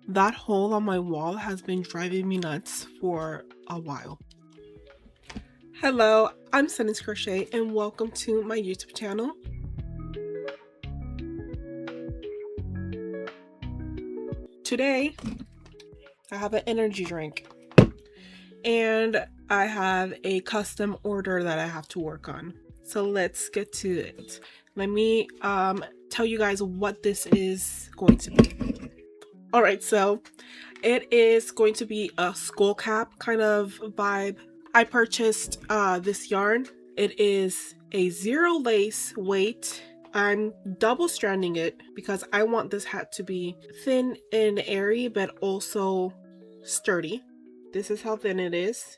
That hole on my wall has been driving me nuts for a while. Hello, I'm Stuninng'sCroche and welcome to my YouTube channel. Today, I have an energy drink and I have a custom order that I have to work on. So let's get to it. Let me tell you guys what this is going to be. Alright, so it is going to be a skull cap kind of vibe. I purchased this yarn. It is a 0 lace weight. I'm double stranding it because I want this hat to be thin and airy but also sturdy. This is how thin it is,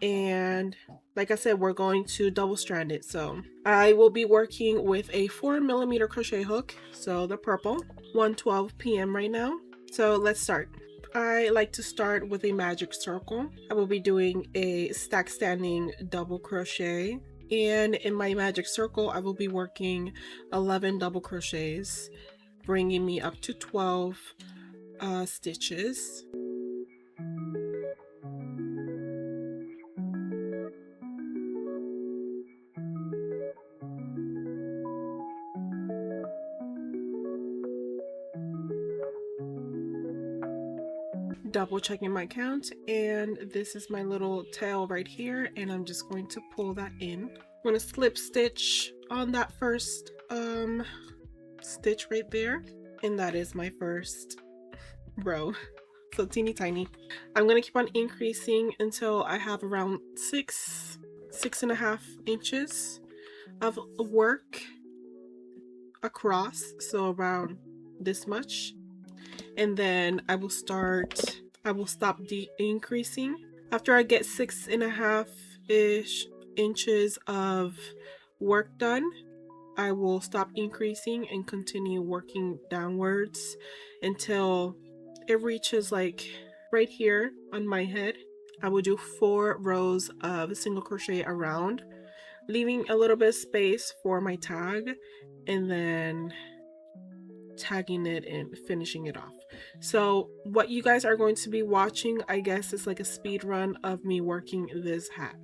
and like I said, we're going to double strand it. So I will be working with a 4mm crochet hook, so the purple. 1:12 p.m. right now, so let's start. I like to start with a magic circle. I will be doing a stack standing double crochet, and in my magic circle I will be working 11 double crochets, bringing me up to 12 stitches. Double checking my count, and this is my little tail right here, and I'm just going to pull that in. I'm going to slip stitch on that first stitch right there, and that is my first row. So teeny tiny. I'm going to keep on increasing until I have around 6.5 inches of work across, so around this much, and then I will stop increasing. After I get 6.5-ish inches of work done, I will stop increasing and continue working downwards until it reaches like right here on my head. I will do 4 rows of single crochet around, leaving a little bit of space for my tag, and then tagging it and finishing it off. So what you guys are going to be watching, I guess, is like a speed run of me working this hat,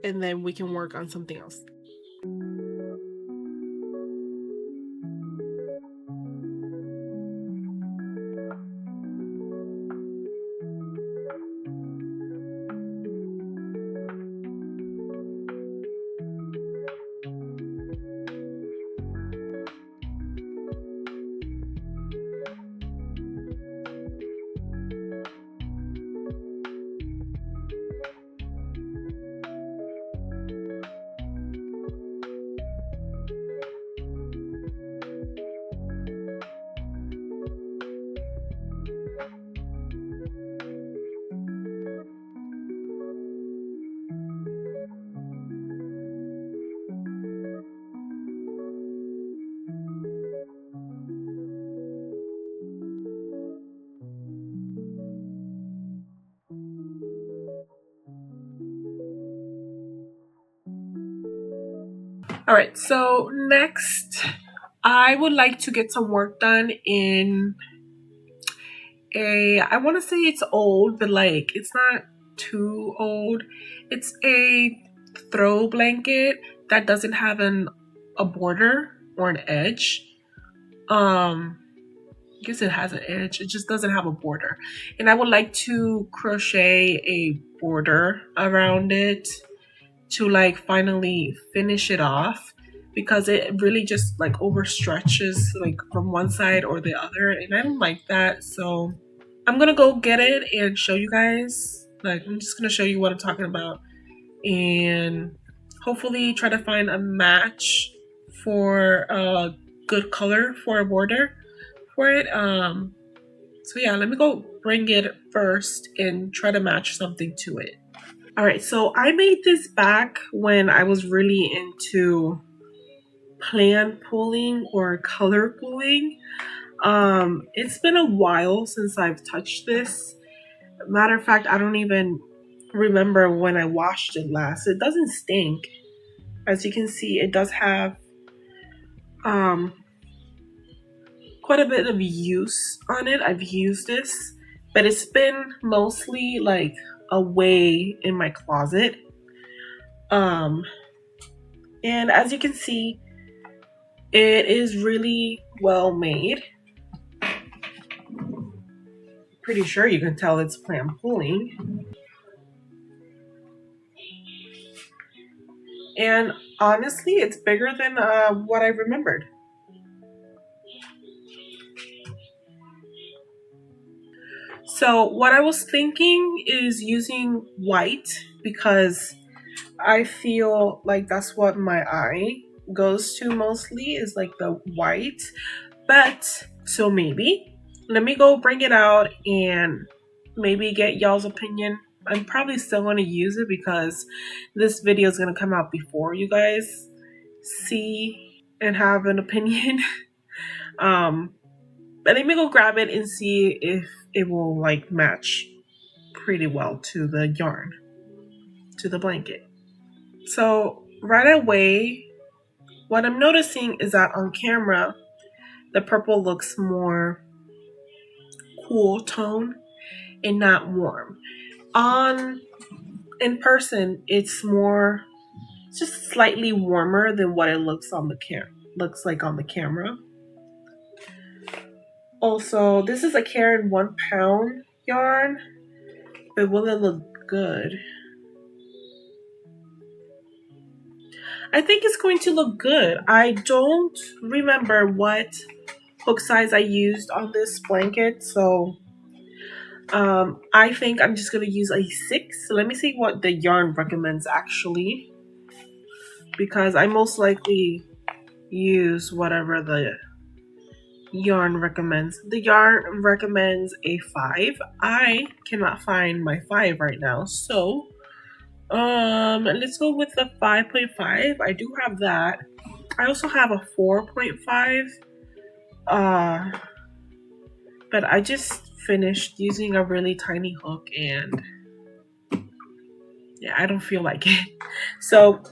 and then we can work on something else. All right, so next I would like to get some work done in I want to say it's old, but like it's not too old. It's a throw blanket that doesn't have a border or an edge. I guess it has an edge, it just doesn't have a border, and I would like to crochet a border around it to like finally finish it off, because it really just like overstretches like from one side or the other, and I don't like that. So I'm gonna go get it and show you guys. Like, I'm just gonna show you what I'm talking about, and hopefully try to find a match for a good color for a border for it. So yeah, let me go bring it first and try to match something to it. All right, so I made this back when I was really into plan pulling or color pulling. It's been a while since I've touched this. Matter of fact, I don't even remember when I washed it last. It doesn't stink. As you can see, it does have quite a bit of use on it. I've used this but it's been mostly like away in my closet. And as you can see, it is really well made. Pretty sure you can tell it's plant pulling. And honestly, it's bigger than what I remembered. So what I was thinking is using white because I feel like that's what my eye goes to mostly, is like the white. But so maybe let me go bring it out and maybe get y'all's opinion. I'm probably still going to use it because this video is going to come out before you guys see and have an opinion. But let me go grab it and see if it will like match pretty well to the yarn, to the blanket. So right away, what I'm noticing is that on camera, the purple looks more cool tone and not warm. In person, it's more just slightly warmer than what it looks like on the camera. Also, this is a Karen 1 pound yarn, but will it look good? I think it's going to look good. I don't remember what hook size I used on this blanket, so I think I'm just going to use a 6. So let me see what the yarn recommends actually, because I most likely use whatever the yarn recommends. The yarn recommends a 5. I cannot find my 5 right now, so let's go with the 5.5. I do have that. I also have a 4.5. But I just finished using a really tiny hook and yeah, I don't feel like it. So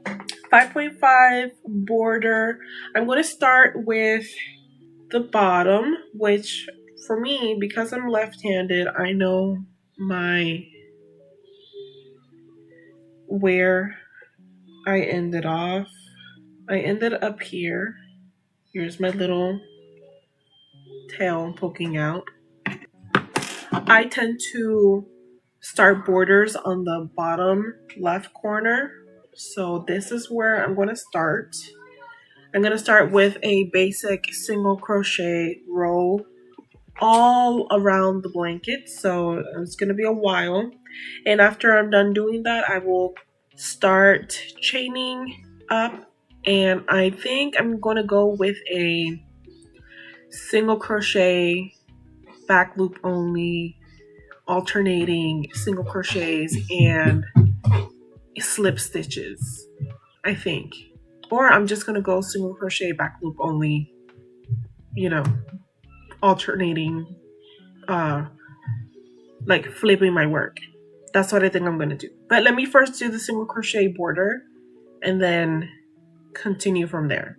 5.5 border. I'm going to start with the bottom, which for me, because I'm left-handed, I know where I ended off. I ended up here. Here's my little tail poking out. I tend to start borders on the bottom left corner. So this is where I'm going to start. I'm going to start with a basic single crochet row all around the blanket. So it's going to be a while. And after I'm done doing that, I will start chaining up. And I think I'm going to go with a single crochet back loop only, alternating single crochets and slip stitches, I think. Or I'm just going to go single crochet back loop only, you know, alternating, like flipping my work. That's what I think I'm going to do. But let me first do the single crochet border and then continue from there.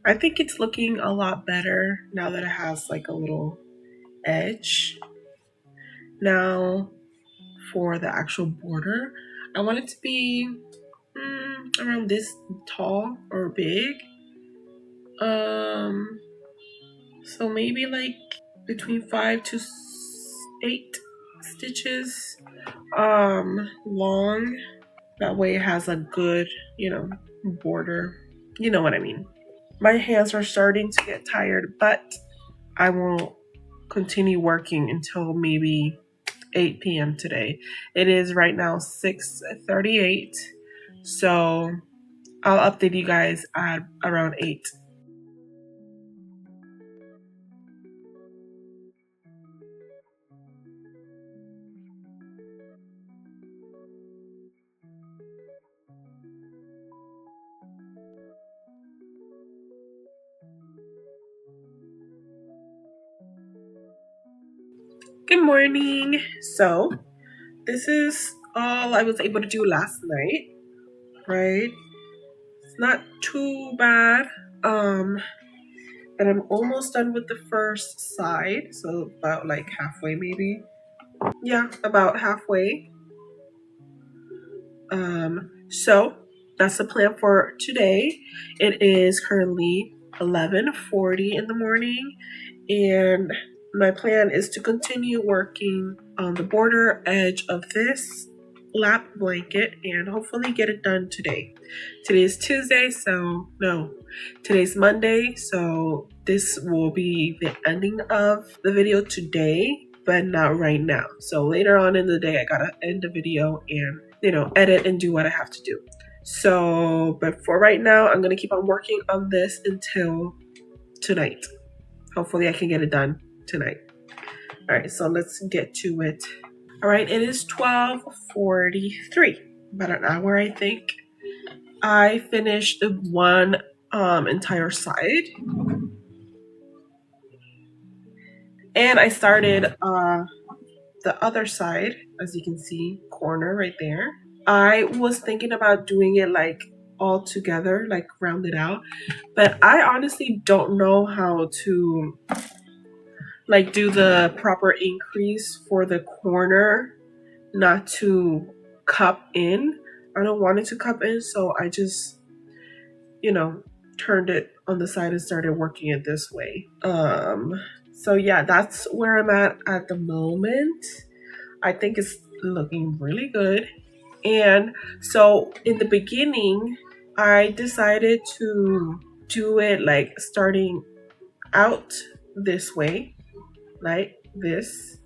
I think it's looking a lot better now that it has like a little edge. Now for the actual border, I want it to be around this tall or big. So maybe like between 5 to 8 stitches long. That way it has a good, border. You know what I mean. My hands are starting to get tired, but I will continue working until maybe 8 p.m. today. It is right now 6:38, so I'll update you guys at around 8. Good morning. So, this is all I was able to do last night, right? It's not too bad. But I'm almost done with the first side, so about like halfway maybe. Yeah, about halfway. So that's the plan for today. It is currently 11:40 in the morning, and my plan is to continue working on the border edge of this lap blanket and hopefully get it done today. Today is Tuesday, so no, today's Monday, so this will be the ending of the video today, but not right now. So later on in the day, I gotta end the video and, edit and do what I have to do. So, but for right now, I'm gonna keep on working on this until tonight. Hopefully I can get it done tonight. All right, so let's get to it. All right, it is 12:43, about an hour, I think. I finished the one entire side, and I started the other side, as you can see, corner right there. I was thinking about doing it like all together, like rounded out, but I honestly don't know how to like do the proper increase for the corner not to cup in. I don't want it to cup in, so I just, turned it on the side and started working it this way. So yeah, that's where I'm at the moment. I think it's looking really good. And so in the beginning, I decided to do it like starting out this way, like this,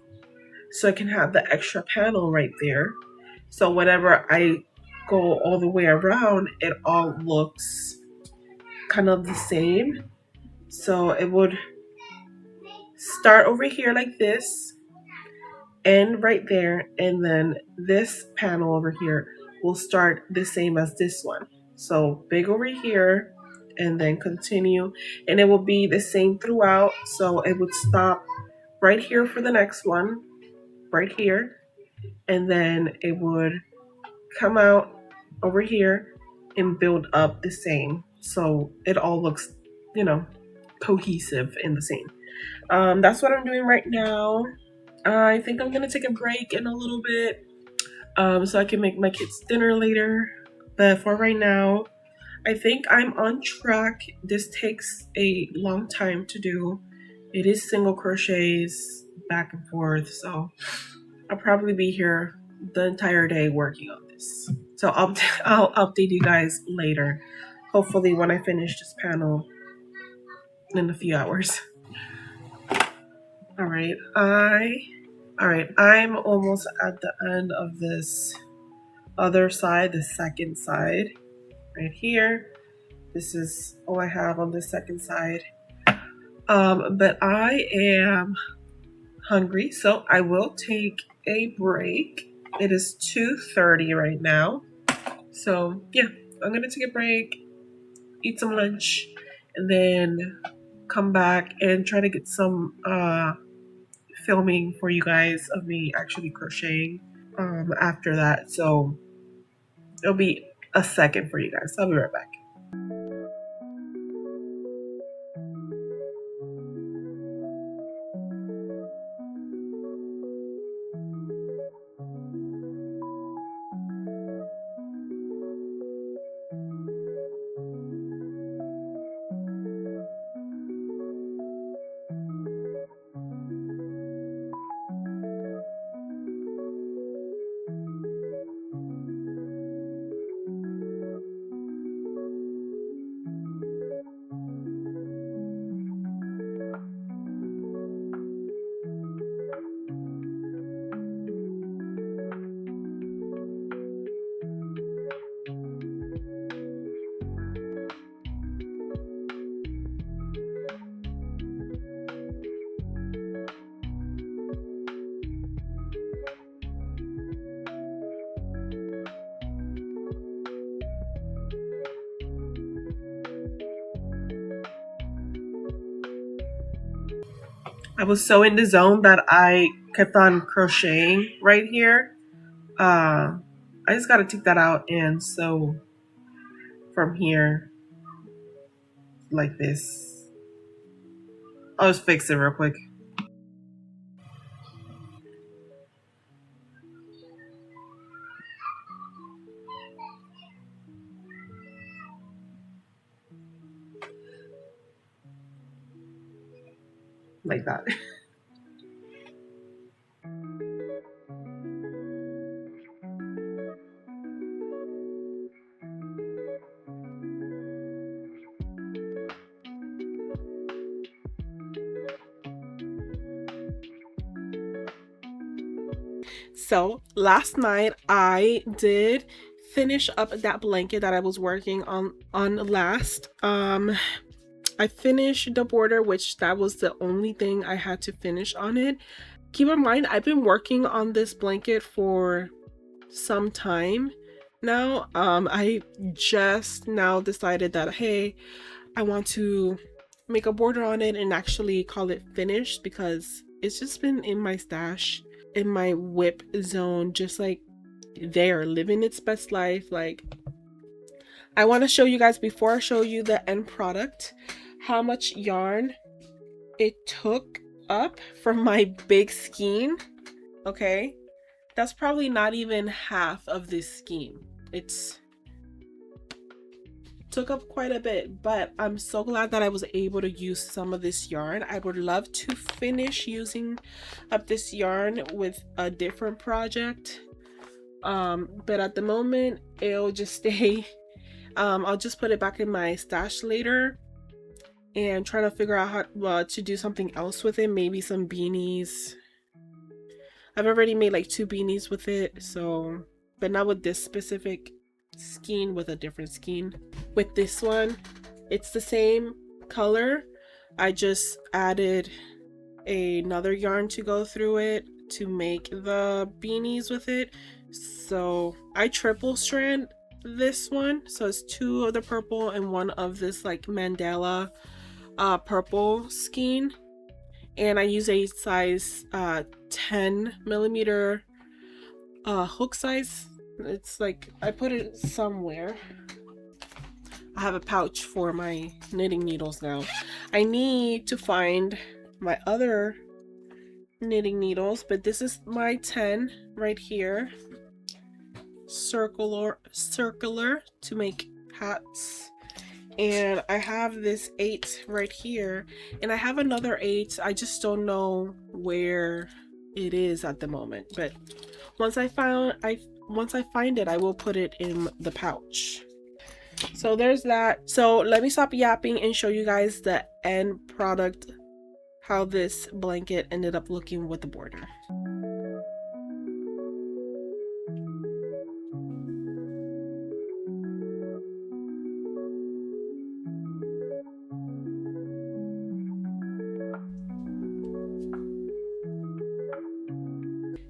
so I can have the extra panel right there. So whenever I go all the way around, it all looks kind of the same. So it would start over here like this, end right there, and then this panel over here will start the same as this one. So big over here and then continue, and it will be the same throughout. So it would stop right here for the next one, right here, and then it would come out over here and build up the same. So it all looks, cohesive and the same. That's what I'm doing right now. I think I'm gonna take a break in a little bit so I can make my kids dinner later. But for right now, I think I'm on track. This takes a long time to do. It is single crochets back and forth, so I'll probably be here the entire day working on this. So I'll update you guys later. Hopefully when I finish this panel in a few hours. All right, I'm almost at the end of this other side, the second side, right here. This is all I have on the second side. But I am hungry, so I will take a break. It is 2:30 right now. So yeah, I'm gonna take a break, eat some lunch, and then come back and try to get some filming for you guys of me actually crocheting after that. So it'll be a second for you guys. I'll be right back. I was so in the zone that I kept on crocheting right here. I just gotta take that out and sew from here like this. I'll just fix it real quick. Like that. So last night I did finish up that blanket that I was working on last. I finished the border, which that was the only thing I had to finish on it. Keep in mind, I've been working on this blanket for some time now. I just now decided that, hey, I want to make a border on it and actually call it finished, because it's just been in my stash, in my whip zone, just like there, living its best life. Like, I want to show you guys, before I show you the end product, how much yarn it took up from my big skein. Okay, that's probably not even half of this skein. It's took up quite a bit, but I'm so glad that I was able to use some of this yarn. I would love to finish using up this yarn with a different project, but at the moment it'll just stay. I'll just put it back in my stash later and try to figure out how to do something else with it. Maybe some beanies. I've already made like 2 beanies with it, so, but not with this specific skein, with a different skein. With this one, it's the same color. I just added another yarn to go through it to make the beanies with it. So I triple strand this one, so it's 2 of the purple and 1 of this like mandala purple skein, and I use a size 10 millimeter hook size. It's like, I put it somewhere. I have a pouch for my knitting needles now. I need to find my other knitting needles, but this is my 10 right here. Circular to make hats. And I have this 8 right here, and I have another 8. I just don't know where it is at the moment, but once I find it, I will put it in the pouch. So there's that. So let me stop yapping and show you guys the end product, how this blanket ended up looking with the border.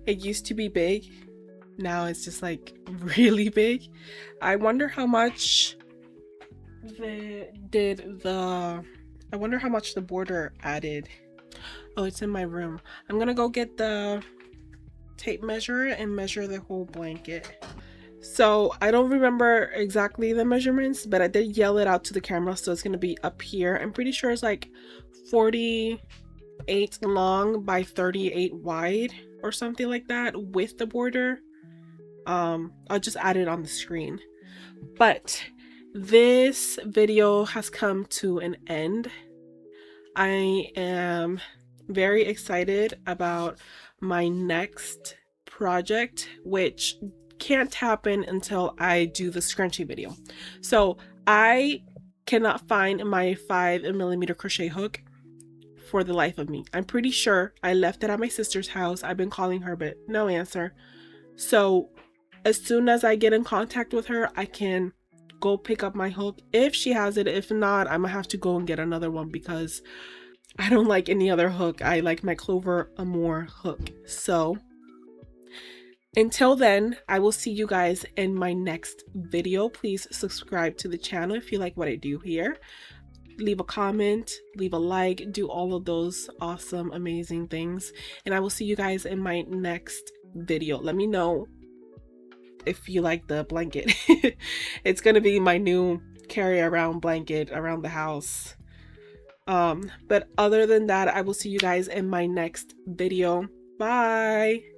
It used to be big, now it's just like really big. I wonder how much I wonder how much the border added. Oh, it's in my room. I'm gonna go get the tape measure and measure the whole blanket. So I don't remember exactly the measurements, but I did yell it out to the camera, so it's gonna be up here. I'm pretty sure it's like 48 long by 38 wide or something like that with the border. I'll just add it on the screen. But this video has come to an end. I am very excited about my next project, which can't happen until I do the scrunchie video. So I cannot find my 5mm crochet hook for the life of me. I'm pretty sure I left it at my sister's house. I've been calling her, but no answer. So as soon as I get in contact with her, I can go pick up my hook if she has it. If not, I'm gonna have to go and get another one, because I don't like any other hook. I like my Clover Amour hook. So until then, I will see you guys in my next video. Please subscribe to the channel if you like what I do here. leave a comment, leave a like, do all of those awesome, amazing things. And I will see you guys in my next video. Let me know if you like the blanket. It's gonna be my new carry around blanket around the house. But other than that, I will see you guys in my next video. Bye.